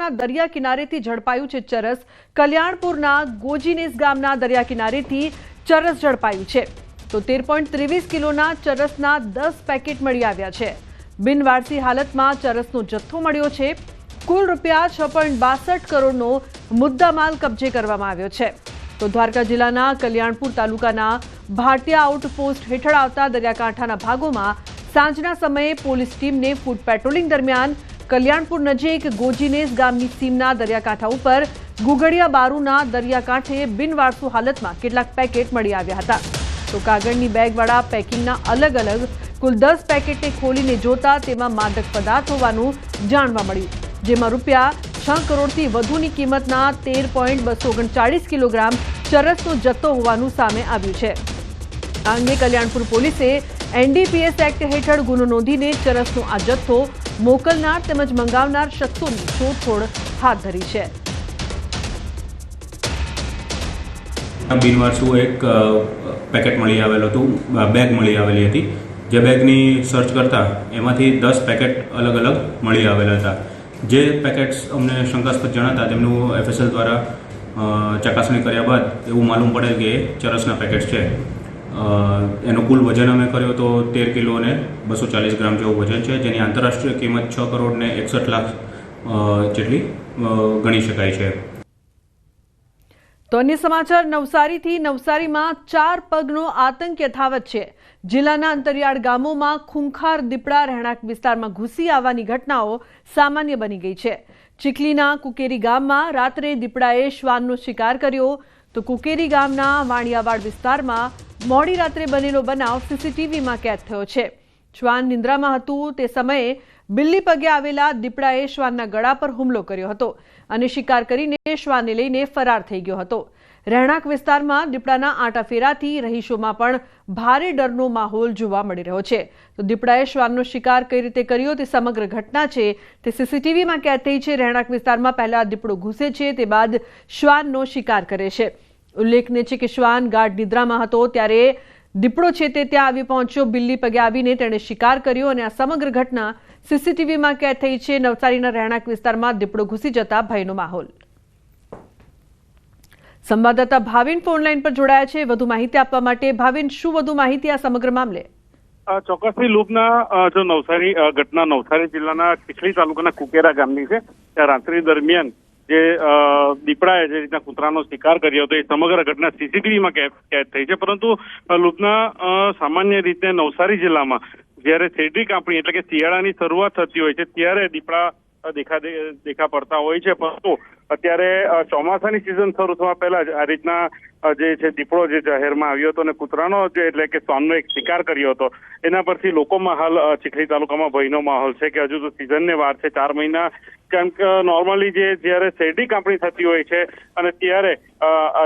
તાલુકાના દરિયા કિનારેથી ઝડપાયું છે ચરસ। કલ્યાણપુરના ગોજીનેસ ગામના દરિયા કિનારેથી ચરસ ઝડપાયું છે। તો 13.23 કિલોના ચરસના 10 પેકેટ મળી આવ્યા છે। બિનવારસી હાલતમાં ચરસનો જથ્થો મળ્યો છે। કુલ રૂપિયા 6.62 કરોડનો મુદ્દામાલ કબજે કરવામાં આવ્યો છે। તો દ્વારકા જિલ્લાના કલ્યાણપુર તાલુકાના ભાટિયા આઉટપોસ્ટ હેઠળ આવતા દરિયાકાંઠાના ભાગોમાં સાંજના સમયે પોલીસ ટીમને ફૂડ પેટ્રોલિંગ દરમિયાન કલ્યાણપુર નજીક ગોજીનેસ ગામની સીમના દરિયાકાંઠા ઉપર ગુગડિયા બારુના દરિયાકાંઠે બિનવારસુ હાલતમાં કેટલાક પેકેટ મળી આવ્યા હતા। તો કાગળની બેગવાળા પેકિંગના અલગ અલગ કુલ 10 પેકેટને ખોલીને જોતા તેમાં માદક પદાર્થ હોવાનું જાણવા મળ્યું, જેમાં રૂપિયા 6 કરોડથી વધુની કિંમતના 13.239 કિલોગ્રામ ચરસનો જથ્થો હોવાનું સામે આવ્યું છે। આ અંગે કલ્યાણપુર પોલીસે NDPS એક્ટ હેઠળ ગુનો નોંધીને ચરસનો આ જથ્થો મોકલનાર તેમજ મંગાવનાર શખ્સોની શોધખોળ હાથ ધરી છે। બિનવારસુ એક પેકેટ મળી આવેલું હતું, બેગ મળી આવેલી હતી। જે બેગની સર્ચ કરતા એમાંથી 10 પેકેટ અલગ અલગ મળી આવેલા હતા। જે પેકેટ્સ અમને શંકાસ્પદ જણાતા તેમનું FSL દ્વારા ચકાસણી કર્યા બાદ એવું માલુમ પડે કે ચરસના પેકેટ છે। એનો કુલ વજન અમે કર્યો તો 13 કિલો અને 240 ગ્રામ જેવું વજન છે, જેની આંતરરાષ્ટ્રીય કિંમત 6 કરોડ ને 61 લાખ જેટલી ગણી શકાય છે। તો અન્ય સમાચાર નવસારીથી। નવસારીમાં 4 પગનો આતંક યથાવત છે। જિલ્લાના અંતરિયાળ ગામોમાં ખૂંખાર દીપડા રહેણાંક વિસ્તારમાં ઘૂસી આવવાની ઘટનાઓ સામાન્ય બની ગઈ છે। ચીખલીના કુકેરી ગામમાં રાત્રે દીપડાએ શ્વાનનો શિકાર કર્યો। તો કુકેરી ગામના વાણિયાવાડ વિસ્તારમાં મોડી રાત્રે બનેલો બનાવ CCTVમાં કેદ થયો છે। શ્વાન નિંદ્રામાં હતું તે સમયે બિલ્લી પગે આવેલા દીપડાએ શ્વાનના ગળા પર હુમલો કર્યો હતો અને શિકાર કરીને શ્વાનને લઈને ફરાર થઈ ગયો હતો। રહેણાંક વિસ્તારમાં દીપડાના આંટાફેરાથી રહીશોમાં પણ ભારે ડરનો માહોલ જોવા મળી રહ્યો છે। તો દીપડાએ શ્વાનનો શિકાર કઈ રીતે કર્યો તે સમગ્ર ઘટના છે તે CCTVમાં કેદ થઈ છે। રહેણાંક વિસ્તારમાં પહેલા દીપડો ઘૂસે છે, તે બાદ શ્વાનનો શિકાર કરે છે। ઉલ્લેખનીય છે કે શ્વાન ગાઢ નિદ્રામાં હતો ત્યારે દીપડો છે તે ત્યાં આવી પહોંચ્યો, બિલ્લી પગે આવીને તેણે શિકાર કર્યો અને આ સમગ્ર ઘટના CCTVમાં કેદ થઈ છે। નવસારીના રહેણાંક વિસ્તારમાં દીપડો ઘૂસી જતા ભયનો માહોલ। સંવાદદાતા ભાવિન ફોનલાઈન પર જોડાયા છે વધુ માહિતી આપવા માટે। ભાવિન, શું વધુ માહિતી આ સમગ્ર મામલે? ચોક્કસથી લૂપના જો નવસારી ઘટના નવસારી જિલ્લાના ચીખલી તાલુકાના કુકેરા ગામની છે। ત્યાં રાત્રિ દરમિયાન જે દીપડાએ જે રીતના કૂતરાનો શિકાર કર્યો હતો એ સમગ્ર ઘટના CCTVમાં કેદ થઈ છે। પરંતુ લૂપના સામાન્ય રીતે નવસારી જિલ્લામાં જ્યારે શેરડી કાપણી એટલે કે શિયાળાની શરૂઆત થતી હોય છે ત્યારે દીપડા દેખા પડતા હોય છે, પરંતુ અત્યારે ચોમાસાની સિઝન શરૂ થવા પહેલા જ આ રીતના જે છે દીપડો જે જાહેરમાં આવ્યો હતો અને કૂતરાનો જે એટલે કે શ્વાનનો એક શિકાર કર્યો હતો, એના પરથી લોકોમાં હાલ ચીખલી તાલુકામાં ભયનો માહોલ છે કે હજુ તો સિઝનને વાર છે 4 મહિના। કારણ કે નોર્મલી જ્યારે શેરડી કાપણી થતી હોય છે અને ત્યારે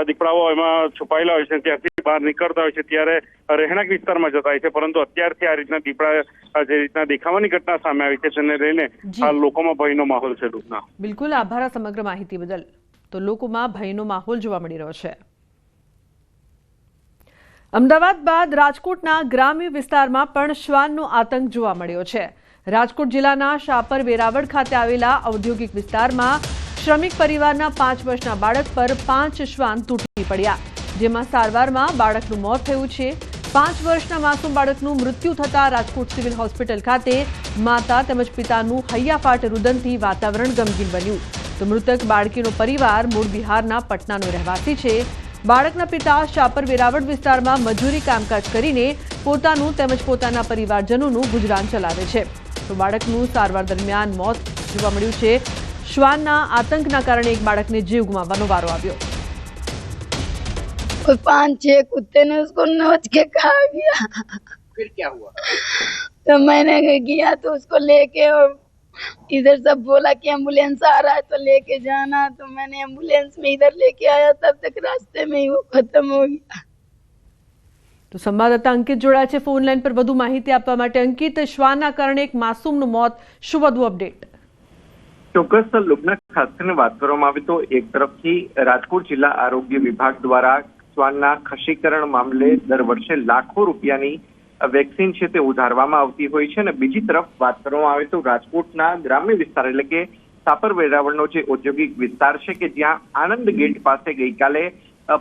દીપડાઓ એમાં છુપાયેલા હોય છે, ત્યાંથી બહાર નીકળતા હોય છે ત્યારે રહેણાંક વિસ્તારમાં જતા હોય છે, પરંતુ અત્યારથી આ રીતના દીપડા જે રીતના દેખાવાની ઘટના સામે આવી છે તેને લઈને હાલ લોકોમાં ભયનો માહોલ છે। ડૂબના બિલકુલ આભાર સમગ્ર માહિતી બદલ। તો લોકોમાં ભયનો માહોલ જોવા મળી રહ્યો છે। અમદાવાદ બાદ રાજકોટના ગ્રામ્ય વિસ્તારમાં પણ શ્વાનનો આતંક જોવા મળ્યો છે। રાજકોટ જિલ્લાના શાપર વેરાવળ ખાતે આવેલા ઔદ્યોગિક વિસ્તારમાં શ્રમિક પરિવારના 5 વર્ષના બાળક પર 5 શ્વાન તૂટી પડ્યા, જેમાં સારવારમાં બાળકનું મોત થયું છે। 5 વર્ષના માસૂમ બાળકનું મૃત્યુ થતાં રાજકોટ સિવિલ હોસ્પિટલ ખાતે માતા તેમજ પિતાનું હૈયાફાટ રુદનથી વાતાવરણ ગમગીન બન્યું। તો મૃતક બાળકીનો પરિવાર મૂળ બિહારના પટનાનો રહેવાસી છે। બાળકના પિતા શાપર વેરાવળ વિસ્તારમાં મજૂરી કામકાજ કરીને પોતાનું તેમજ પોતાના પરિવારજનોનું ગુજરાન ચલાવે છે। તો બાળકનું સારવાર દરમિયાન મોત જોવા મળ્યું છે। શ્વાનના આતંકના કારણે એક બાળકને જીવ ગુમાવવાનો વારો આવ્યો। 5-6 कुत्ते ने उसको नोच के खा गया। फिर क्या हुआ? तो मैंने गया तो उसको लेके और इधर सब बोला कि एम्बुलेंस आ रहा है तो लेके जाना, तो मैंने एम्बुलेंस में इधर लेके आया, तब तक रास्ते में ही वो खत्म हो गया। તો સંવાદદાતા અંકિત જોડાયા છે ફોન લાઈન પર વધુ માહિતી આપવા માટે। અંકિત, શ્વાનના કારણે એક માસૂમનું મોત, શું વધુ અપડેટ? ચોક્કસ લગ્ન ખાસ કરીને વાત કરવામાં આવે તો એક તરફથી રાજકોટ જિલ્લા આરોગ્ય વિભાગ દ્વારા શ્વાનના ખસીકરણ મામલે દર વર્ષે લાખો રૂપિયાની વેક્સિન છે તે ઉધારવામાં આવતી હોય છે, અને બીજી તરફ વાત કરવામાં આવે તો રાજકોટના ગ્રામ્ય વિસ્તાર એટલે કે સાપર વેરાવળનો જે ઔદ્યોગિક વિસ્તાર છે કે જ્યાં આનંદ ગેટ પાસે ગઈકાલે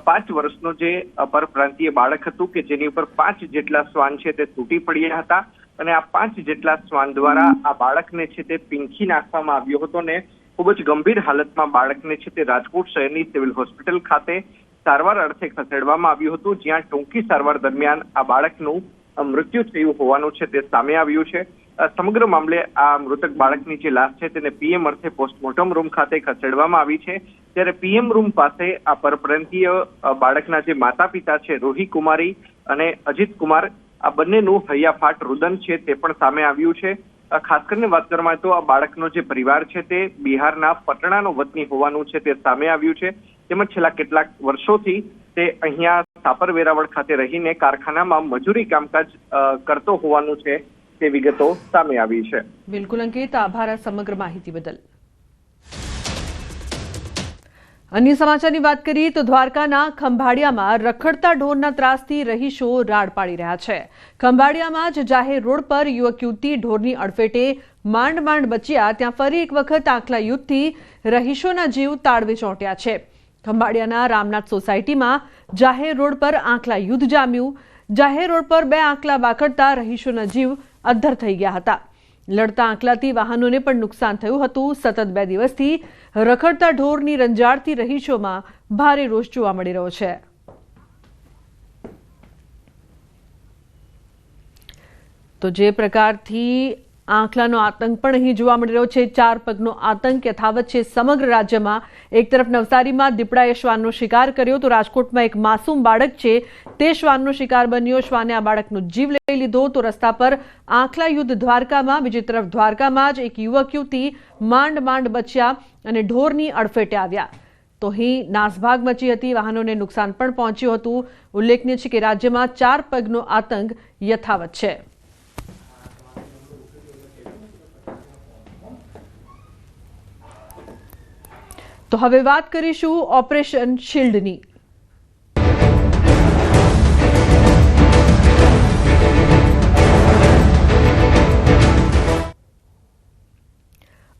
5 વર્ષનો જે પરપ્રાંતીય બાળક હતું કે જેની ઉપર 5 જેટલા શ્વાન છે તે તૂટી પડ્યા હતા અને આ 5 જેટલા શ્વાન દ્વારા આ બાળકને છે તે પીંખી નાખવામાં આવ્યો હતો ને ખૂબ જ ગંભીર હાલતમાં બાળકને છે તે રાજકોટ શહેરની સિવિલ હોસ્પિટલ ખાતે સારવાર અર્થે ખસેડવામાં આવ્યું હતું, જ્યાં ટૂંકી સારવાર દરમિયાન આ બાળકનું મૃત્યુ થયું હોવાનું છે તે સામે આવ્યું છે. સમગ્ર મામલે આ મૃતક બાળકની જે લાશ છે તેને પીએમ અર્થે પોસ્ટમોર્ટમ રૂમ ખાતે ખસેડવામાં આવી છે. ત્યારે પીએમ રૂમ પાસે આ પરપ્રાંતીય બાળકના જે માતા પિતા છે રોહી કુમારી અને અજીત કુમાર, આ બંનેનું હૈયાફાટ રુદન છે તે પણ સામે આવ્યું છે. ખાસ કરીને વાત કરવામાં તો આ બાળકનો જે પરિવાર છે તે બિહારના પટણાનો વતની હોવાનું છે તે સામે આવ્યું છે. તેમજ છેલ્લા કેટલાક વર્ષોથી તે અહીંયા સાપર વેરાવળ ખાતે રહીને કારખાનામાં મજૂરી કામકાજ કરતો હોવાનું છે તે વિગતો સામે આવી છે. બિલકુલ અંકિત, આભાર સમગ્ર માહિતી બદલ. અન્ય સમાચારની વાત કરીએ તો દ્વારકાના ખંભાળિયામાં રખડતા ઢોરના ત્રાસથી રહીશો રાડ પાડી રહ્યા છે. ખંભાળિયામાં જ જાહેર રોડ પર યુવક યુવતી ઢોરની અડફેટે માંડ માંડ બચ્યા, ત્યાં ફરી એક વખત આંખલા યુદ્ધથી રહીશોના જીવ તાળવે ચોંટ્યા છે. ખંભાળિયાના રામનાથ સોસાયટીમાં જાહેર રોડ પર આંખલા યુદ્ધ જામ્યું. જાહેર રોડ પર 2 આંકલા વાખડતા રહીશોના જીવ અદ્ધર થઈ ગયા હતા. લડતા આંકલાથી વાહનોને પણ નુકસાન થયું હતું. સતત 2 દિવસથી રખડતા ઢોરની રંજાડથી રહીશોમાં ભારે રોષ જોવા મળી રહ્યો છે. તો જે પ્રકારથી આંખલાનો આતંક પણ અહીં જોવા મળી રહ્યો છે, 4 પગનો આતંક યથાવત છે સમગ્ર રાજ્યમાં. એક તરફ નવસારીમાં દીપડાએ શ્વાનનો શિકાર કર્યો તો રાજકોટમાં એક માસૂમ બાળક છે તે શ્વાનનો શિકાર બન્યો. શ્વાને આ બાળકનો જીવ લઈ લીધો. તો રસ્તા પર આંખલા યુદ્ધ દ્વારકામાં. બીજી તરફ દ્વારકામાં જ એક યુવક યુવતી માંડ માંડ બચ્યા અને ઢોરની અડફેટે આવ્યા. તો અહીં નાસભાગ મચી હતી, વાહનોને નુકસાન પણ પહોંચ્યું હતું. ઉલ્લેખનીય છે કે રાજ્યમાં 4 પગનો આતંક યથાવત છે. તો હવે વાત કરીશું ઓપરેશન શિલ્ડની.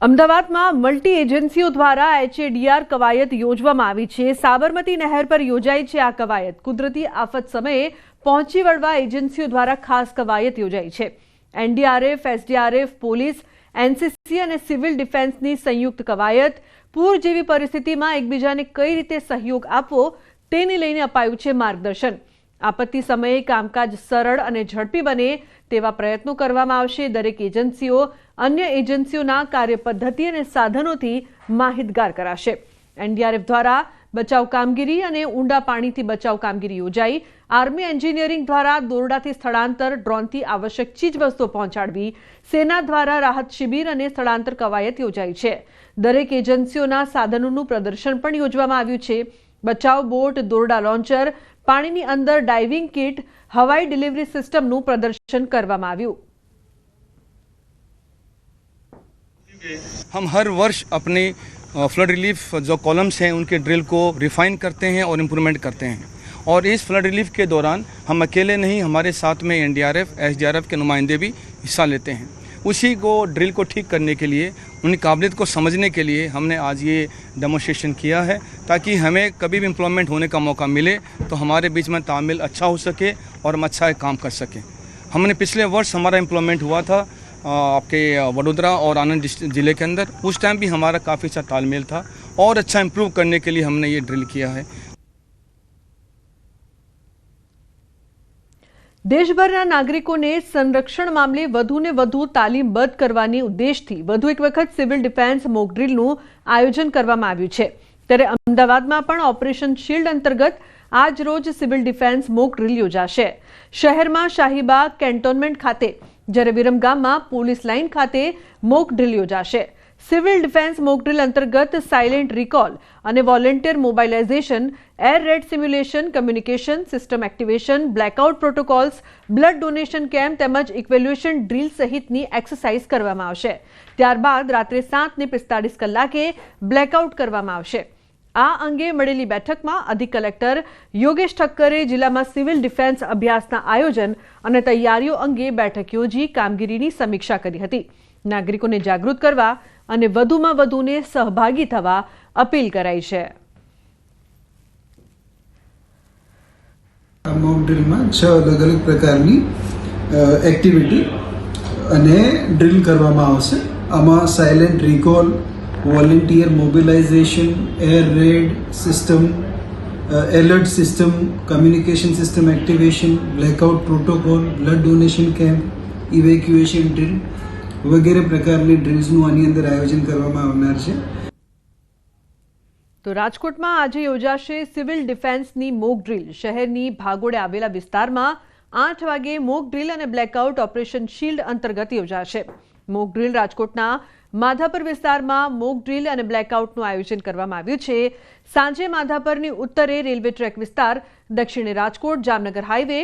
અમદાવાદમાં મલ્ટી એજન્સીઓ દ્વારા HADR કવાયત યોજવામાં આવી છે. સાબરમતી નહેર પર યોજાઈ છે આ કવાયત. કુદરતી આફત સમયે પહોંચી વળવા એજન્સીઓ દ્વારા ખાસ કવાયત યોજાઈ છે. NDRF, SDRF, પોલીસ, NCC અને સિવિલ ડિફેન્સની સંયુક્ત કવાયત. પૂર જેવી પરિસ્થિતિમાં એકબીજાને કઈ રીતે સહયોગ આપવો તેને લઈને અપાયું છે માર્ગદર્શન. આપત્તિ સમયે કામકાજ સરળ અને ઝડપી બને તેવા પ્રયત્નો કરવામાં આવશે. દરેક એજન્સીઓ અન્ય એજન્સીઓના કાર્યપદ્ધતિ અને સાધનોથી માહિતગાર કરાશે. NDRF દ્વારા બચાવ કામગીરી અને ઊંડા પાણીથી બચાવ કામગીરી યોજાઈ. આર્મી એન્જિનિયરિંગ દ્વારા દોરડાથી સ્થળાંતર, ડ્રોનથી આવશ્યક ચીજવસ્તુઓ પહોંચાડવી. સેના દ્વારા રાહત શિબિર અને સ્થળાંતર કવાયત યોજાઈ છે. દરેક એજન્સીઓના સાધનોનું પ્રદર્શન પણ યોજવામાં આવ્યું છે. બચાવ બોટ, દોરડા લોન્ચર, પાણીની અંદર ડાઇવિંગ કિટ, હવાઈ ડિલિવરી સિસ્ટમનું પ્રદર્શન કરવામાં આવ્યું. हम हर वर्ष अपने फ्लड रिलीफ जो कॉलम्स हैं उनके ड्रिल को रिफाइन करते हैं और इम्प्रूवमेंट करते हैं. और इस फ्लड रिलीफ के दौरान हम अकेले नहीं, हमारे साथ में NDRF, SDRF के नुमाइंदे भी हिस्सा लेते हैं. उसी को ड्रिल को ठीक करने के लिए, उनकी काबिलियत को समझने के लिए हमने आज ये डेमोन्स्ट्रेशन किया है, ताकि हमें कभी भी इम्प्लॉयमेंट होने का मौका मिले तो हमारे बीच में तालमेल अच्छा हो सके और हम अच्छा काम कर सकें. हमने पिछले वर्ष हमारा इम्प्लॉयमेंट हुआ था आपके वडोदरा और आनंद ज़िले के अंदर. उस टाइम भी हमारा काफ़ी अच्छा तालमेल था और अच्छा इम्प्रूव करने के लिए हमने ये ड्रिल किया है. દેશભરના નાગરિકોને સંરક્ષણ મામલે વધુને વધુ તાલીમબદ્ધ કરવાની ઉદ્દેશથી વધુ એક વખત સિવિલ ડિફેન્સ મોક ડ્રીલનું આયોજન કરવામાં આવ્યું છે. ત્યારે અમદાવાદમાં પણ ઓપરેશન શિલ્ડ અંતર્ગત આજ રોજ સિવિલ ડિફેન્સ મોક ડ્રીલ યોજાશે. શહેરમાં શાહીબાગ કેન્ટોનમેન્ટ ખાતે, જ્યારે વિરમગામમાં પોલીસ લાઇન ખાતે મોક ડ્રીલ યોજાશે. સિવિલ ડિફેન્સ મોક ડ્રીલ અંતર્ગત સાયલેન્ટ રિકોલ અને volunteer mobilisation, air raid simulation, communication system activation, blackout protocols, blood donation camp તેમજ ઇક્વેલ્યુએશન ડ્રીલ સહિતની એક્સરસાઇઝ કરવામાં આવશે. ત્યારબાદ રાત્રે 7:45 કલાકે બ્લેકઆઉટ કરવામાં આવશે. આ અંગે મળેલી બેઠકમાં અધિક કલેક્ટર યોગેશ ઠક્કરે જિલ્લામાં સિવિલ ડિફેન્સ અભ્યાસના આયોજન અને તૈયારીઓ અંગે બેઠક યોજી કામગીરીની સમીક્ષા કરી હતી. નાગરિકોને જાગૃત કરવા અને વધુમાં વધુને સહભાગી થવા અપીલ કરાઈ છે. મોક ડ્રીલમાં 6 અલગ અલગ પ્રકારની એક્ટિવિટી અને ડ્રીલ કરવામાં આવશે. આમાં silent recall, volunteer mobilisation, air red system, alert system, communication system activation, blackout protocol, blood donation camp, evacuation drill વગેરે પ્રકારની ડ્રીલ્સનું આની અંદર આયોજન કરવામાં આવનાર છે. તો રાજકોટમાં આજે યોજાશે સિવિલ ડિફેન્સની મોક ડ્રીલ. શહેરની ભાગોળે આવેલા વિસ્તારમાં 8 વાગે મોક ડ્રીલ અને બ્લેકઆઉટ ઓપરેશન શિલ્ડ અંતર્ગત યોજાશે. મોક ડ્રીલ રાજકોટના માધાપર વિસ્તારમાં મોક ડ્રીલ અને બ્લેકઆઉટનું આયોજન કરવામાં આવ્યું છે. સાંજે માધાપરની ઉત્તરે રેલવે ટ્રેક વિસ્તાર, દક્ષિણે રાજકોટ જામનગર હાઈવે,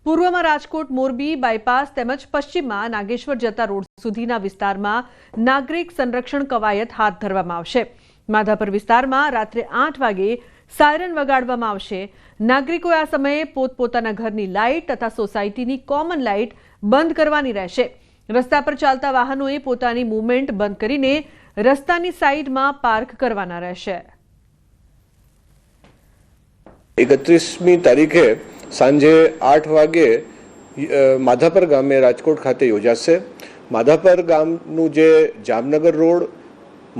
પૂર્વમાં રાજકોટ મોરબી બાયપાસ તેમજ પશ્ચિમમાં નાગેશ્વર જતા રોડ સુધીના વિસ્તારમાં નાગરિક સંરક્ષણ કવાયત હાથ ધરવામાં આવશે. માધાપર વિસ્તારમાં રાત્રે 8 વાગે સાયરન વગાડવામાં આવશે. નાગરિકોએ આ સમયે પોતપોતાના ઘરની લાઇટ તથા સોસાયટીની કોમન લાઇટ બંધ કરવાની રહેશે. રસ્તા પર ચાલતા વાહનોએ પોતાની મૂવમેન્ટ બંધ કરીને રસ્તાની સાઈડમાં પાર્ક કરવાના રહેશે. 31મી તારીખે સાંજે 8 વાગે માધાપર ગામે રાજકોટ ખાતે યોજાશે. માધાપર ગામનું જે Jamnagar road,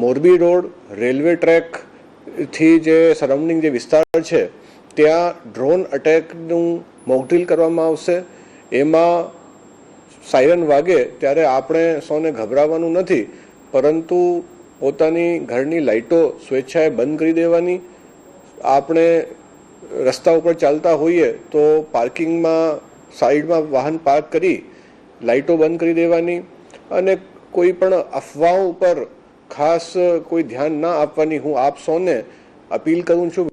Morbi road, railway ટ્રેકથી જે સરાઉન્ડિંગ જે વિસ્તાર છે ત્યાં ડ્રોન અટેકનું મોક ડ્રીલ કરવામાં આવશે. એમાં સાયરન વાગે ત્યારે આપણે સૌને ગભરાવાનું નથી, પરંતુ પોતાની ઘરની લાઇટો સ્વેચ્છાએ બંધ કરી દેવાની. આપણે રસ્તા ઉપર ચાલતા હોઈએ તો પાર્કિંગમાં સાઈડમાં વાહન પાર્ક કરી લાઇટો બંધ કરી દેવાની અને કોઈ પણ અફવાઓ ઉપર ખાસ કોઈ ધ્યાન ના આપવાની હું આપ સૌને અપીલ કરું છું.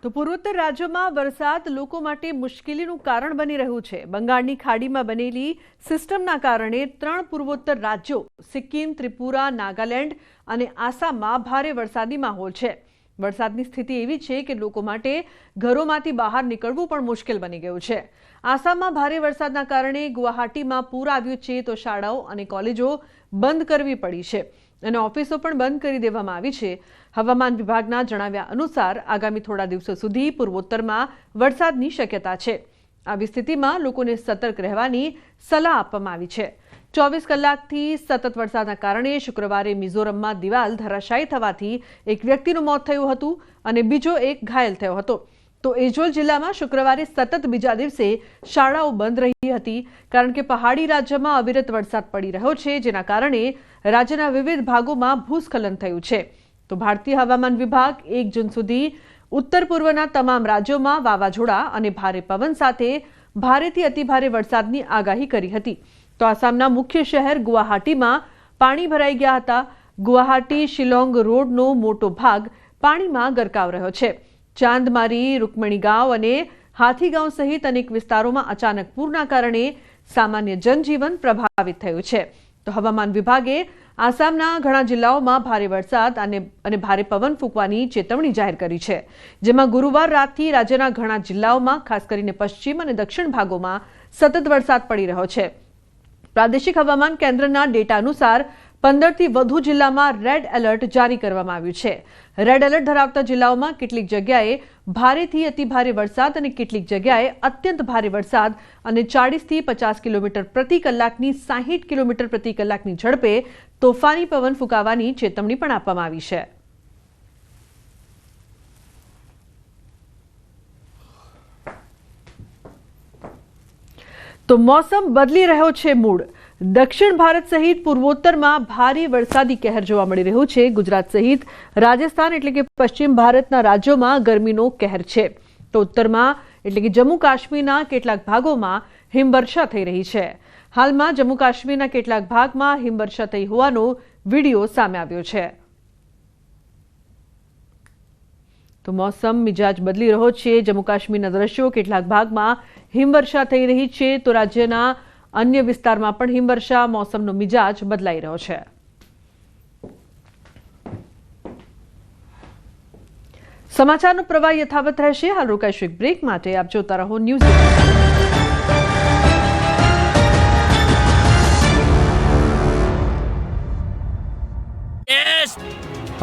તો પૂર્વોત્તર રાજ્યોમાં વરસાદ લોકો માટે મુશ્કેલીનું કારણ બની રહ્યું છે. બંગાળની ખાડીમાં બનેલી સિસ્ટમના કારણે 3 પૂર્વોત્તર રાજ્યો સિક્કિમ, ત્રિપુરા, નાગાલેન્ડ અને આસામમાં ભારે વરસાદી માહોલ છે. વરસાદની સ્થિતિ એવી છે કે લોકો માટે ઘરોમાંથી બહાર નીકળવું પણ મુશ્કેલ બની ગયું છે. આસામમાં ભારે વરસાદના કારણે ગુવાહાટીમાં પૂર આવ્યું છે, તો શાળાઓ અને કોલેજો બંધ કરવી પડી છે અને ઓફિસો પણ બંધ કરી દેવામાં આવી છે. હવામાન વિભાગના જણાવ્યા અનુસાર આગામી થોડા દિવસો સુધી પૂર્વોત્તરમાં વરસાદની શક્યતા છે. આવી સ્થિતિમાં લોકોને સતર્ક રહેવાની સલાહ આપવામાં આવી છે. 24 કલાકથી સતત વરસાદના કારણે શુક્રવારે મિઝોરમમાં દિવાલ ધરાશાયી થવાથી એક વ્યક્તિનું મોત થયું હતું અને બીજો એક ઘાયલ થયો હતો. તો એઝોલ જિલ્લામાં શુક્રવારે સતત બીજા દિવસે શાળાઓ બંધ રહી હતી, કારણ કે પહાડી રાજ્યમાં અવિરત વરસાદ પડી રહ્યો છે, જેના કારણે રાજ્યના વિવિધ ભાગોમાં ભૂસ્ખલન થયું છે. તો ભારતીય હવામાન વિભાગ 1 જૂન સુધી ઉત્તર પૂર્વના તમામ રાજ્યોમાં વાવાઝોડા અને ભારે પવન સાથે ભારેથી અતિભારે વરસાદની આગાહી કરી હતી. તો આસામના મુખ્ય શહેર ગુવાહાટીમાં પાણી ભરાઈ ગયા હતા. ગુવાહાટી શિલોંગ રોડનો મોટો ભાગ પાણીમાં ગરકાવ રહ્યો છે. ચાંદમારી, રૂકમણીગાંવ અને હાથીગાંવ સહિત અનેક વિસ્તારોમાં અચાનક પૂરના કારણે સામાન્ય જનજીવન પ્રભાવિત થયું છે. તો હવામાન વિભાગે આસામના ઘણા જિલ્લાઓમાં ભારે વરસાદ અને ભારે પવન ફૂંકવાની ચેતવણી જાહેર કરી છે, જેમાં ગુરુવાર રાતથી રાજ્યના ઘણા જિલ્લાઓમાં ખાસ કરીને પશ્ચિમ અને દક્ષિણ ભાગોમાં સતત વરસાદ પડી રહ્યો છે. પ્રાદેશિક હવામાન કેન્દ્રના ડેટા અનુસાર 15થી વધુ જિલ્લામાં રેડ એલર્ટ જારી કરવામાં આવ્યું છે. રેડ એલર્ટ ધરાવતા જિલ્લાઓમાં કેટલીક જગ્યાએ ભારેથી અતિભારે વરસાદ અને કેટલીક જગ્યાએ અત્યંત ભારે વરસાદ અને 40થી 50 કિલોમીટર પ્રતિ કલાકની 60 કિલોમીટર પ્રતિ કલાકની ઝડપે તોફાની પવન ફૂંકાવાની ચેતવણી પણ આપવામાં આવી છે. તો મોસમ બદલી રહ્યો છે મૂડ. દક્ષિણ ભારત સહિત પૂર્વોત્તરમાં ભારે વરસાદી કહેર જોવા મળી રહ્યું છે. ગુજરાત સહિત રાજસ્થાન એટલે કે પશ્ચિમ ભારતના રાજ્યોમાં ગરમીનો કહેર છે. તો ઉત્તરમાં એટલે કે જમ્મુ કાશ્મીરના કેટલાક ભાગોમાં હિમવર્ષા થઈ રહી છે. હાલમાં જમ્મુ કાશ્મીરના કેટલાક ભાગમાં હિમવર્ષા થઈ હોવાનો વિડીયો સામે આવ્યો છે. તો મોસમ મિજાજ બદલી રહ્યો છે. જમ્મુ કાશ્મીરના દ્રશ્યો કેટલાક ભાગમાં હિમવર્ષા થઈ રહી છે, તો રાજ્યના અન્ય વિસ્તારમાં પણ હિમવર્ષા, મોસમનો મિજાજ બદલાઈ રહ્યો છે. સમાચારનો પ્રવાહ યથાવત રહેશે. હાલ રોકાઈશું એક બ્રેક માટે. આપ જોતા રહો ન્યૂઝ.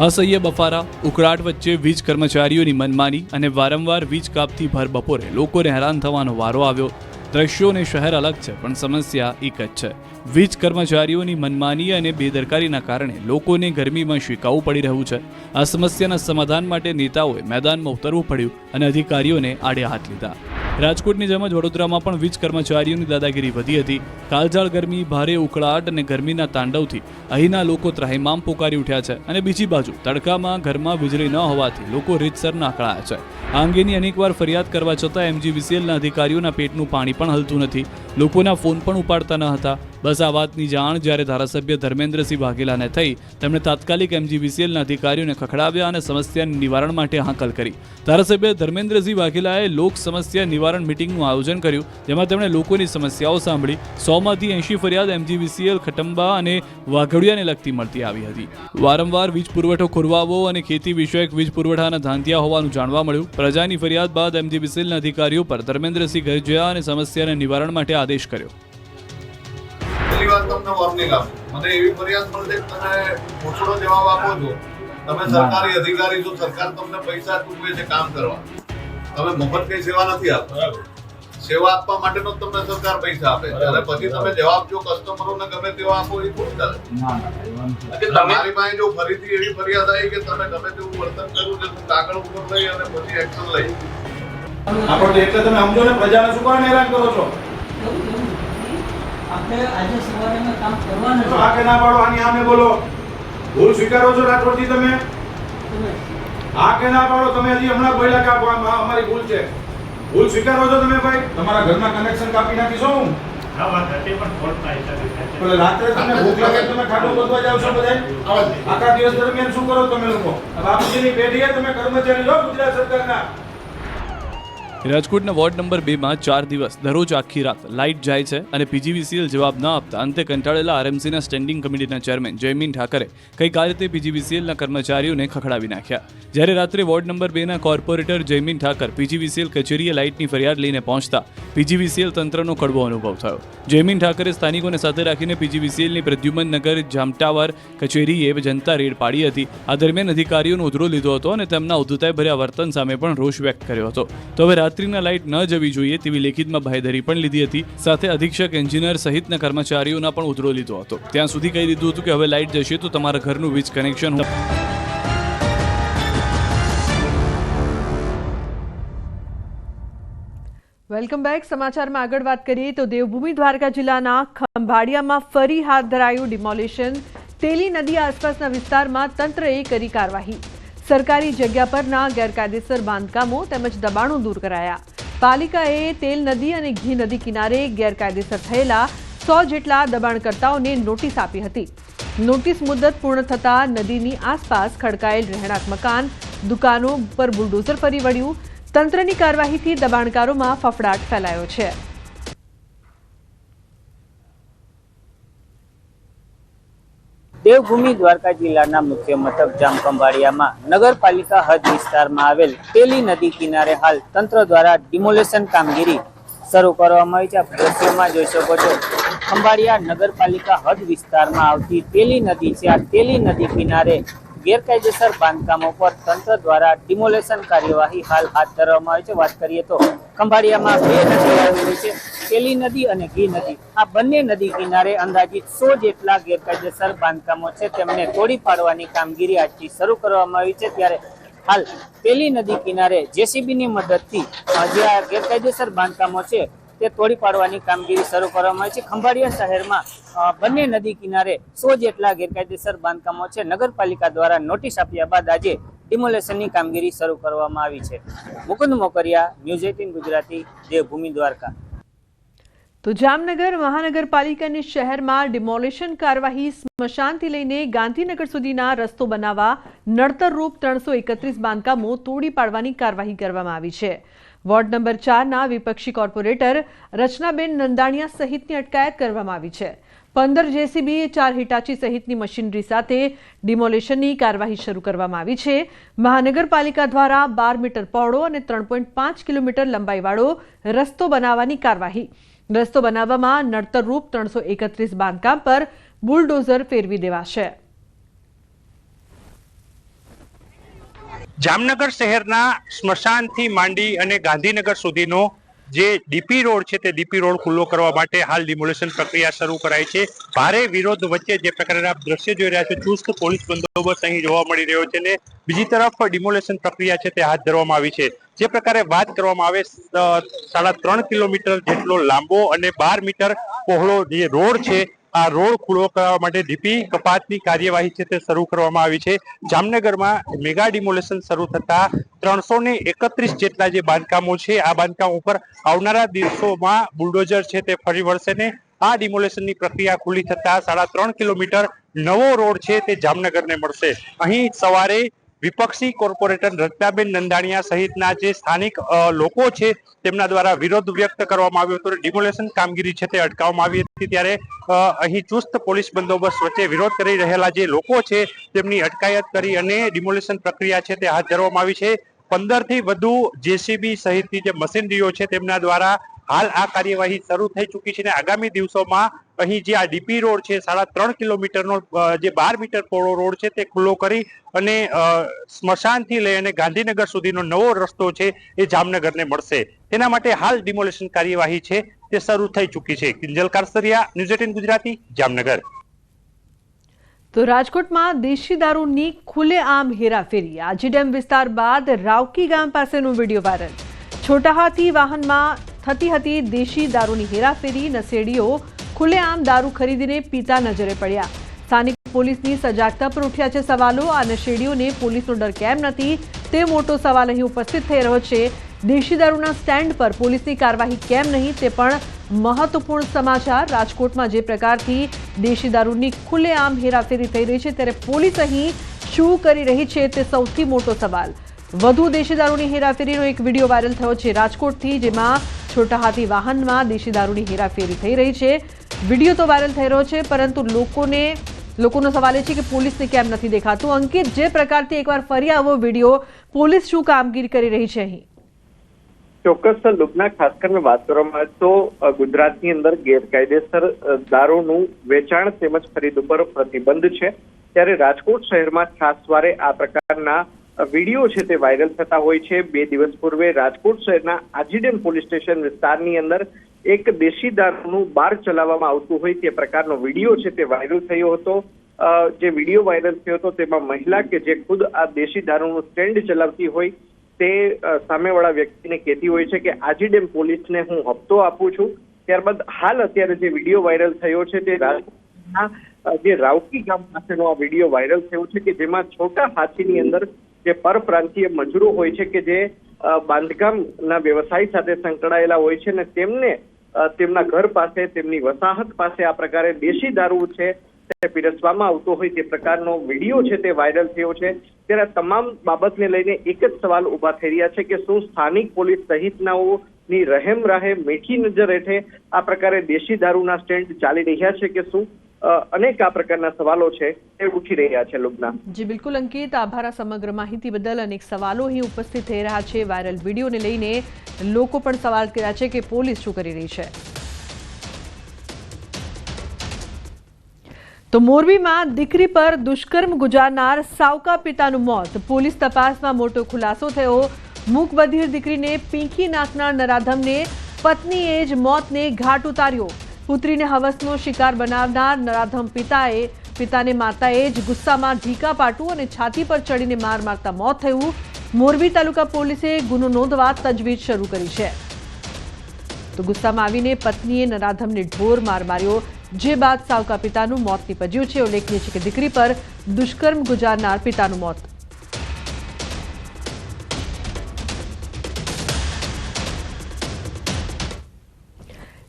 અસહ્ય બફારા, ઉકળાટ વચ્ચે વીજ કર્મચારીઓની મનમાની અને વારંવાર વીજ કાપથી ભર બપોરે લોકોને હેરાન થવાનો વારો આવ્યો. દ્રશ્યો અને શહેર અલગ છે, પણ સમસ્યા એક જ છે. વીજ કર્મચારીઓની મનમાની અને બેદરકારીના કારણે લોકોને ગરમીમાં શેકાવું પડી રહ્યું છે. આ સમસ્યાના સમાધાન માટે નેતાઓએ મેદાનમાં ઉતરવું પડ્યું અને અધિકારીઓને આડે હાથ લીધા. રાજકોટની જેમ જ વડોદરામાં પણ વીજ કર્મચારીઓની દાદાગીરી વધી હતી. કાળઝાળ ગરમી, ભારે ઉકળાટ અને ગરમીના તાંડવથી અહીંના લોકો ત્રાહિમામ પોકારી ઉઠ્યા છે અને બીજી બાજુ તડકામાં ઘરમાં વીજળી ન હોવાથી લોકો રીતસર નાકળાયા છે. આ અંગેની અનેકવાર ફરિયાદ કરવા છતાં એમજીવીસીએલના અધિકારીઓના પેટનું પાણી પણ હલતું નથી. લોકોના ફોન પણ ઉપાડતા ન હતા. બસ આ વાતની જાણ જ્યારે ધારાસભ્ય ધર્મેન્દ્રસિંહ વાઘેલાને થઈ, તેમણે તાત્કાલિક એમજીવીસીએલના અધિકારીઓને ખખડાવ્યા અને સમસ્યાના નિવારણ માટે હાકલ કરી. ધારાસભ્ય ધર્મેન્દ્રસિંહ વાઘેલાએ લોક સમસ્યા નિવારણ મિટિંગનું આયોજન કર્યું, જેમાં તેમણે લોકોની સમસ્યાઓ સાંભળી. 100માંથી 80 ફરિયાદ એમજીવીસીએલ ખટંબા અને વાઘડિયાને લગતી મળતી આવી હતી. વારંવાર વીજ પુરવઠો ખોરવાવો અને ખેતી વિષયક વીજ પુરવઠાના ધાંધિયા હોવાનું જાણવા મળ્યું. પ્રજાની ફરિયાદ બાદ એમજીવીસીએલના અધિકારીઓ પર ધર્મેન્દ્રસિંહ ઘરે ગયા અને સમસ્યાના નિવારણ માટે આદેશ કર્યો. પહેલી વાર તમને વોર્નિંગ આપું, મને એવી ફરિયાદ મળશે કે તમે ઓછો જવાબ આપો છો. તમે સરકારી અધિકારી છો, સરકાર તમને પૈસા ચૂકવે છે કામ કરવા. તમે મફત કઈ સેવા નથી આપતા. સેવા આપવા માટેનો તમને સરકાર પૈસા આપે છે અને પછી તમે જવાબ જો કસ્ટમરોને ગમે તેવા આપો એ થોડું ચાલે. તમારી પાસે જો ફરીથી એવી ફરિયાદ આવી કે તમે ગમે તેવું વર્તન કર્યું છે, તો કાગળ ઉપર લઈ અને પછી એક્શન લઈ. આપણે એટલે તમે સમજો ને, પ્રજાને શું કારણે હેરાન કરો છો? આપણે આજે સવારે કામ કરવાનું છે. આ કે ના પાડો, આની સામે બોલો. ભૂલ સ્વીકારો છો રાઠોડજી તમે? આ કે ના પાડો, તમે હજી હમણાં બોલ્યા કે અમારી ભૂલ છે. ભૂલ સ્વીકારો છો તમે ભાઈ? તમારા ઘરના કનેક્શન કાપી નાખીશો હું? હા, વાત હતી પણ ફોલ્ટ થાય છે. એટલે રાત્રે તમને ભૂખ લાગે તમે ખાડો ગોતવા જાવ છો બધા? આખા દિવસ દરમિયાન શું કરો તમે લોકો? બાપુજીની પેઢીએ તમે કર્મચારી છો ગુજરાત સરકારના. રાજકોટના વોર્ડ નંબર 2માં 4 દિવસ દરરોજ આખી રાત લાઇટ જાય છે અને પીજીવીસીએલ જવાબ ન આપતા અંતે કંટાળેલા આરએમસીના સ્ટેન્ડિંગ કમિટીના ચેરમેન જયમીન ઠાકરે કંઈક આ રીતે પીજીવીસીએલના કર્મચારીઓને ખખડાવી નાખ્યા. જ્યારે રાત્રે વોર્ડ નંબર 2ના કોર્પોરેટર જયમીન ઠાકર પીજીવીસીએલ કચેરીએ લાઇટની ફરિયાદ લઈને પહોંચતા પીજીવીસીએલ તંત્રનો કડવો અનુભવ થયો. જયમીન ઠાકરે સ્થાનિકોને સાથે રાખીને પીજીવીસીએલની પ્રદ્યુમન નગર જામટાવર કચેરીએ જનતા રેડ પાડી હતી. આ દરમિયાન અધિકારીઓનો ઉધરો લીધો હતો અને તેમના ઉદ્ધતાઈભર્યા વર્તન સામે પણ રોષ વ્યક્ત કર્યો હતો. તો હવે રાત્રિના લાઇટ ન જવી જોઈએ તેવી લેખિતમાં બાંહેધરી પણ લીધી હતી. સાથે અધિક્ષક એન્જિનિયર સહિતના કર્મચારીઓના પણ ઉધરો લીધો હતો. ત્યાં સુધી કહી દીધું હતું કે હવે લાઇટ જશે તો તમારા ઘરનું વીજ કનેક્શન. Welcome back. સમાચારમાં આગળ વાત કરીએ તો દેવભૂમિ દ્વારકા જિલ્લાના ખંભાળિયામાં ફરી હાથ ધરાયું ડિમોલિશન. તેલી નદી આસપાસના વિસ્તારમાં તંત્રએ કરી કાર્યવાહી. સરકારી જગ્યા પરના ગેરકાયદેસર બાંધકામો તેમજ દબાણો દૂર કરાયા. પાલિકાએ તેલ નદી અને ઘી નદી કિનારે ગેરકાયદેસર થયેલા 100 જેટલા દબાણકર્તાઓને નોટિસ આપી હતી. નોટિસ મુદત પૂર્ણ થતાં નદીની આસપાસ ખડકાયેલ રહેણાંક મકાન, દુકાનો પર બુલડોઝર ફરી વળ્યું. તંત્રની કાર્યવાહીથી દબાણકારોમાં ફફડાટ ફેલાયો છે. દેવભૂમિ દ્વારકા જિલ્લાના મુખ્ય મથક જામખંભાળિયામાં નગરપાલિકા હદ વિસ્તારમાં આવેલ તેલી નદી કિનારે હાલ તંત્ર દ્વારા ડિમોલેશન કામગીરી શરૂ કરવામાં આવી છે. આપ દ્રશ્યોમાં જોઈ શકો છો, ખંભાળિયા નગરપાલિકા હદ વિસ્તારમાં આવતી તેલી નદી છે. આ તેલી નદી કિનારે ગેરકાયદેસર બાંધકામો પર તંત્ર દ્વારા ડિમોલેશન કાર્યવાહી હાલ હાથ ધરવામાં આવી છે. વાત કરીએ તો ખંભાળિયામાં 2 નદી આવેલી છે, તેલી નદી અને ઘી નદી. આ બંને નદી કિનારે અંદાજિત 100 જેટલા ગેરકાયદેસર બાંધકામો છે, તેમને તોડી પાડવાની કામગીરી આજથી શરૂ કરવામાં આવી છે. ત્યારે હાલ તેલી નદી કિનારે જેસીબીની મદદથી જે આ ગેરકાયદેસર બાંધકામો છે તે તોડી પાડવાની કામગીરી શરૂ કરવામાં આવી છે. ખંભાળિયા શહેરમાં બંને નદી કિનારે 100 જેટલા ગેરકાયદેસર બાંધકામો છે. નગરપાલિકા દ્વારા નોટિસ આપ્યા બાદ આજે ડિમોલેશનની કામગીરી શરૂ કરવામાં આવી છે. મુકુંદ મોકરિયા, ન્યૂઝ 18 ગુજરાતી, દેવભૂમિ દ્વારકા. તો જામનગર મહાનગરપાલિકાની શહેરમાં ડિમોલિશન કાર્યવાહી. સ્મશાનથી લઈને ગાંધીનગર સુધીના રસ્તો બનાવવા નડતરરૂપ 331 બાંધકામો તોડી પાડવાની કાર્યવાહી કરવામાં આવી છે. વોર્ડ નંબર 4ના વિપક્ષી કોર્પોરેટર રચનાબેન નંદાણીયા સહિતની અટકાયત કરવામાં આવી છે. 15 જેસીબી, 4 હિટાચી સહિતની મશીનરી સાથે ડિમોલિશનની કાર્યવાહી શરૂ કરવામાં આવી છે. મહાનગરપાલિકા દ્વારા 12 મીટર પહોળો અને 3.5 કિલોમીટર લંબાઈવાળો રસ્તો બનાવવાની કાર્યવાહી. રસ્તો બનાવવામાં નડતરરૂપ 331 બાંધકામ પર બુલડોઝર ફેરવી દેવાશે. જામનગર શહેરના સ્મશાનથી માંડી અને ગાંધીનગર સુધીનો જે ડીપી રોડ છે તે ડીપી રોડ ખુલ્લો કરવા માટે હાલ ડિમોલેશન પ્રક્રિયા શરૂ કરાઈ છે. ભારે વિરોધ વચ્ચે જે પ્રકારના આપ દ્રશ્ય જોઈ રહ્યા છો, ચુસ્ત પોલીસ બંદોબસ્ત અહીં જોવા મળી રહ્યો છે અને બીજી તરફ ડિમોલેશન પ્રક્રિયા છે તે હાથ ધરવામાં આવી છે. જે પ્રકારે વાત કરવામાં આવે 3.5 કિલોમીટર જેટલો લાંબો અને 12 મીટર પહોળો જે રોડ છે, આ રોડ ખુલ્લો કરવા માટે ડીપી કપાતની કાર્યવાહી છે તે શરૂ કરવામાં આવી છે. જામનગરમાં મેગા ડિમોલેશન શરૂ થતા 331 જેટલા જે બાંધકામો છે, આ બાંધકામો ઉપર આવનારા દિવસોમાં બુલડોઝર છે તે ફરી વળશે ને આ ડિમોલેશનની પ્રક્રિયા ખુલ્લી થતા 3.5 કિલોમીટર નવો રોડ છે તે જામનગરને મળશે. અહીં સવારે વિપક્ષી કોર્પોરેટર રત્નાબેન નંદાણીયા સહિતના જે સ્થાનિક લોકો છે તેમના દ્વારા વિરોધ વ્યક્ત કરવામાં આવ્યો હતો. ડિમોલેશન કામગીરી છે તે અટકાવવામાં આવી હતી, ત્યારે અહીં ચુસ્ત પોલીસ બંદોબસ્ત વચ્ચે વિરોધ કરી રહેલા જે લોકો છે તેમની અટકાયત કરી અને ડિમોલેશન પ્રક્રિયા છે તે હાથ ધરવામાં આવી છે. 15 થી વધુ જેસીબી સહિતની જે મશીનરીઓ છે તેમના દ્વારા હાલ આ કાર્યવાહી શરૂ થઈ ચૂકી છે અને આગામી દિવસોમાં અહીં જે આ ડીપી રોડ છે 3.5 કિલોમીટરનો જે 12 મીટર પહોળો રોડ છે તે ખુલ્લો કરી અને સ્મશાનથી લઈ અને ગાંધીનગર સુધીનો નવો રસ્તો છે એ જામનગરને મળશે. તેના માટે હાલ ડિમોલેશન કાર્યવાહી છે તે શરૂ થઈ ચૂકી છે. કિંજલ કારસરિયા, ન્યૂઝ 18 ગુજરાતી, જામનગર. તો રાજકોટમાં દેશી દારૂની ખુલ્લેઆમ હેરાફેરી. આજી ડેમ વિસ્તાર બાદ રાવકી ગામ પાસેનો વિડીયો વાયરલ. છોટા હાથી વાહનમાં થતી હતી દેશી દારૂની હેરાફેરી. નશેડીઓ ખુલ્લેઆમ દારૂ ખરીદીને પીતા નજરે પડ્યા. સ્થાનિક પોલીસની સજાગતા પર ઉઠ્યા છે સવાલો. આ નશેડીઓને પોલીસનો ડર કેમ નથી તે મોટો સવાલ અહીં ઉપસ્થિત થઈ રહ્યો છે. દેશી દારૂના સ્ટેન્ડ પર પોલીસની કાર્યવાહી કેમ નહીં તે પણ મહત્વપૂર્ણ સમાચાર. રાજકોટમાં જે પ્રકારથી દેશી દારૂની ખુલ્લેઆમ હેરાફેરી થઈ રહી છે ત્યારે પોલીસ અહીં શું કરી રહી છે તે સૌથી મોટો સવાલ. વધુ દેશી દારૂની હેરાફેરીનો એક વિડીયો વાયરલ થયો છે રાજકોટથી, જેમાં છોટા હાથી વાહનમાં દેશી દારૂની હેરાફેરી થઈ રહી છે. વિડીયો તો વાયરલ થઈ રહ્યો છે, પરંતુ લોકોનો સવાલ એ છે કે પોલીસને કેમ નથી દેખાતું. અંકિત, જે પ્રકારથી એકવાર ફરી આવો વિડીયો, પોલીસ શું કામગીરી કરી રહી છે અહીં? ચોક્કસ લુબના, ખાસ કરીને વાત કરવામાં આવે તો ગુજરાતની અંદર ગેરકાયદેસર દારૂનું વેચાણ તેમજ ખરીદ ઉપર પ્રતિબંધ છે, ત્યારે રાજકોટ શહેરમાં ખાસવારે આ પ્રકારના વિડીયો છે તે વાયરલ થતા હોય છે. 2 દિવસ પૂર્વે રાજકોટ શહેરના આજીડેમ પોલીસ સ્ટેશન વિસ્તારની અંદર એક દેશી દારૂનું બાર ચલાવવામાં આવતું હોય તે પ્રકારનો વિડીયો છે તે વાયરલ થયો હતો. જે વિડીયો વાયરલ થયો હતો તેમાં મહિલા કે જે ખુદ આ દેશી દારૂનું સ્ટેન્ડ ચલાવતી હોય તે સામેવાળા વ્યક્તિને કહેતી હોય છે કે આજીડેમ પોલીસને હું હપ્તો આપું છું. ત્યારબાદ હાલ અત્યારે જે વિડીયો વાયરલ થયો છે તે રાજકોટના જે રાવકી ગામ પાસેનો આ વિડીયો વાયરલ થયો છે કે જેમાં છોટા હાથીની અંદર જે પરપ્રાંતીય મજૂરો હોય છે કે જે બાંધકામના વ્યવસાય સાથે સંકળાયેલા હોય છે ને તેમને તેમના ઘર પાસે, તેમની વસાહત પાસે આ પ્રકારે દેશી દારૂ છે તે પીરસવામાં આવતો હોય તે પ્રકારનો વિડીયો છે તે વાયરલ થયો છે. ત્યારે તમામ બાબતને લઈને એક જ સવાલ ઉભા થઈ રહ્યા છે કે શું સ્થાનિક પોલીસ સહિતનાઓની રહેમ રાહે મીઠી નજર હેઠે આ પ્રકારે દેશી દારૂના સ્ટેન્ડ ચાલી રહ્યા છે કે શું? અનેક આ પ્રકારના સવાલો છે તે ઉઠી રહ્યા છે. લુબના જી બિલકુલ અંકિત, આભાર આ સમગ્ર માહિતી બદલ. અનેક સવાલો અહીં ઉપસ્થિત થઈ રહ્યા છે. વાયરલ વિડીયોને લઈને લોકો પણ સવાલ કર્યા છે કે પોલીસ શું કરી રહી છે. તો મોરબીમાં દીકરી પર દુષ્કર્મ ગુજારનાર સાવકા પિતાનું મોત. પોલીસ તપાસમાં મોટો ખુલાસો થયો. મૂક બધિર દીકરીને પીંખી નાખનાર નરાધમને પત્નીએ જ મોતને ઘાટ ઉતાર્યો. પુત્રીને હવસનો શિકાર બનાવનાર નરાધમ પિતાને માતાએ જ ગુસ્સામાં ઢીકા પાટું અને છાતી પર ચડીને માર મારતા મોત થયું. મોરબી તાલુકા પોલીસે ગુનો નોંધવા તજવીજ શરૂ કરી છે. તો ગુસ્સામાં આવીને પત્નીએ નરાધમને ઢોર માર માર્યો, જે બાદ સાવકા પિતાનું મોત નીપજ્યું છે. ઉલ્લેખનીય છે કે દીકરી પર દુષ્કર્મ ગુજારનાર પિતાનું મોત.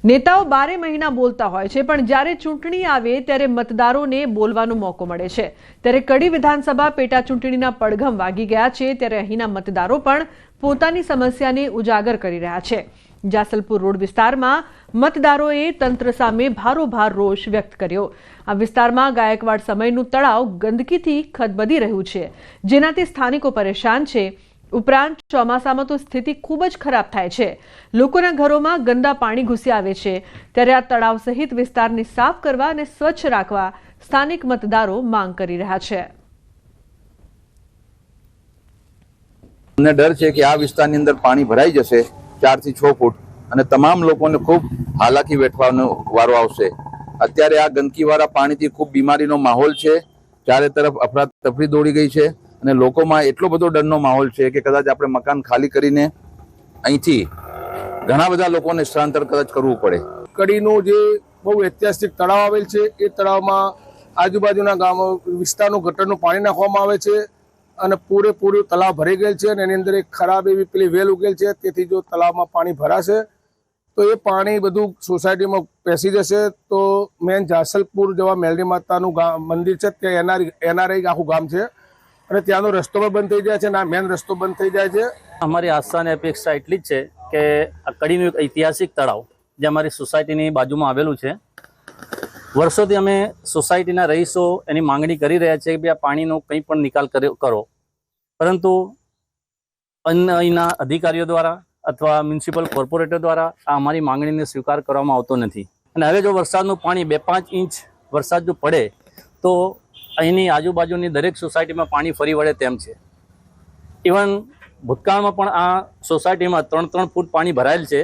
નેતાઓ 12 મહિના બોલતા હોય છે, પણ જ્યારે ચૂંટણી આવે ત્યારે મતદારોને બોલવાનો મોકો મળે છે. ત્યારે કડી વિધાનસભા પેટા ચૂંટણીના પડઘમ વાગી ગયા છે, ત્યારે અહીંના મતદારો પણ પોતાની સમસ્યાને ઉજાગર કરી રહ્યા છે. જાસલપુર રોડ વિસ્તારમાં મતદારોએ તંત્ર સામે ભારોભાર રોષ વ્યક્ત કર્યો. આ વિસ્તારમાં ગાયકવાડ સમયનું તળાવ ગંદકીથી ખદબદી રહ્યું છે, જેનાથી સ્થાનિકો પરેશાન છે. ઉપરાંત ચોમાસામાં તો સ્થિતિ ખૂબ જ ખરાબ થાય છે. લોકોના ઘરોમાં ગંદા પાણી ઘૂસી આવે છે. ત્યારે આ તળાવ સહિત વિસ્તારને સાફ કરવા અને સ્વચ્છ રાખવા સ્થાનિક મતદારો માંગ કરી રહ્યા છે. અમને ડર છે કે આ વિસ્તારની અંદર પાણી ભરાઈ જશે 4 થી 6 ફૂટ અને તમામ લોકોને ખૂબ હાલાકી વેઠવાનો વારો આવશે. અત્યારે આ ગંદકીવાળા પાણીથી ખૂબ બીમારીનો માહોલ છે. ચારે તરફ અફરાતફરી દોડી ગઈ છે અને લોકોમાં એટલો બધો ડરનો માહોલ છે કે કદાચ આપણે મકાન ખાલી કરીને અહીંથી ઘણા બધા લોકોને સ્થળાંતર કદાચ કરવું પડે. કડીનું જે બહુ ઐતિહાસિક તળાવ આવેલ છે એ તળાવમાં આજુબાજુના ગામો વિસ્તારનું ગટરનું પાણી નાખવામાં આવે છે અને પૂરેપૂરું તળાવ ભરાઈ ગયેલ છે અને એની અંદર એક ખરાબ એવી પેલી વેલ ઉગેલ છે. તેથી જો તળાવમાં પાણી ભરાશે તો એ પાણી બધું સોસાયટીમાં પેસી જશે તો મેન જાસલપુર જેવા મેલડી માતાનું મંદિર છે ત્યાં એનઆરઆઈ આખું ગામ છે અને ત્યાંનો રસ્તો પણ બંધ થઈ જાય છે અને આ મેન રસ્તો બંધ થઈ જાય છે. અમારી આશા અને અપેક્ષા એટલી જ છે કે આ કડીનું એક ઐતિહાસિક તળાવ જે અમારી સોસાયટીની બાજુમાં આવેલું છે, વર્ષોથી અમે સોસાયટીના રહીશો એની માંગણી કરી રહ્યા છે કે આ પાણીનો કંઈ પણ નિકાલ કરો, પરંતુ અહીંના અધિકારીઓ દ્વારા અથવા મ્યુનિસિપલ કોર્પોરેટર દ્વારા આ અમારી માંગણીને સ્વીકાર કરવામાં આવતો નથી. અને હવે જો વરસાદનું પાણી 2-5 ઇંચ વરસાદ જો પડે તો અહીંની આજુબાજુની દરેક સોસાયટીમાં પાણી ફરી વળે તેમ છે. ઇવન ભૂતકાળમાં પણ આ સોસાયટીમાં 3-3 ફૂટ પાણી ભરાયેલ છે.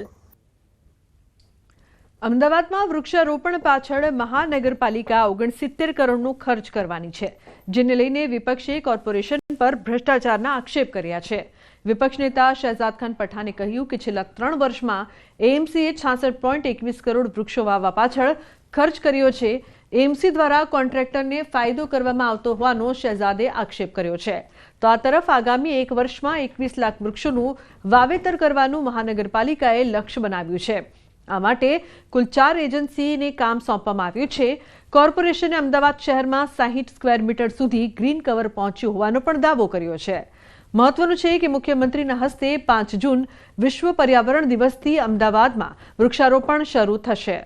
અમદાવાદમાં વૃક્ષારોપણ પાછળ મહાનગરપાલિકા 69 કરોડનો ખર્ચ કરવાની છે, જેને લઈને વિપક્ષે કોર્પોરેશન પર ભ્રષ્ટાચારના આક્ષેપ કર્યા છે. વિપક્ષ નેતા શહેજાદ ખાન પઠાણે કહ્યું કે છેલ્લા 3 વર્ષમાં એએમસીએ 66.21 કરોડ વૃક્ષો વાવવા પાછળ ખર્ચ કર્યો છે. એએમસી દ્વારા કોન્ટ્રાક્ટરને ફાયદો કરવામાં આવતો હોવાનો શહેજાદે આક્ષેપ કર્યો છે. તો આ તરફ આગામી 1 વર્ષમાં 21 લાખ વૃક્ષોનું વાવેતર કરવાનું મહાનગરપાલિકાએ લક્ષ્ય બનાવ્યું છે. આ માટે કુલ 4 એજન્સીને કામ સોંપવામાં આવ્યું છે. કોર્પોરેશને અમદાવાદ શહેરમાં 60 સ્ક્વેર મીટર સુધી ગ્રીન કવર પહોંચ્યું હોવાનો પણ દાવો કર્યો છે. મહત્વનું છે કે મુખ્યમંત્રીના હસ્તે 5 જૂન વિશ્વ પર્યાવરણ દિવસથી અમદાવાદમાં વૃક્ષારોપણ શરૂ થશે.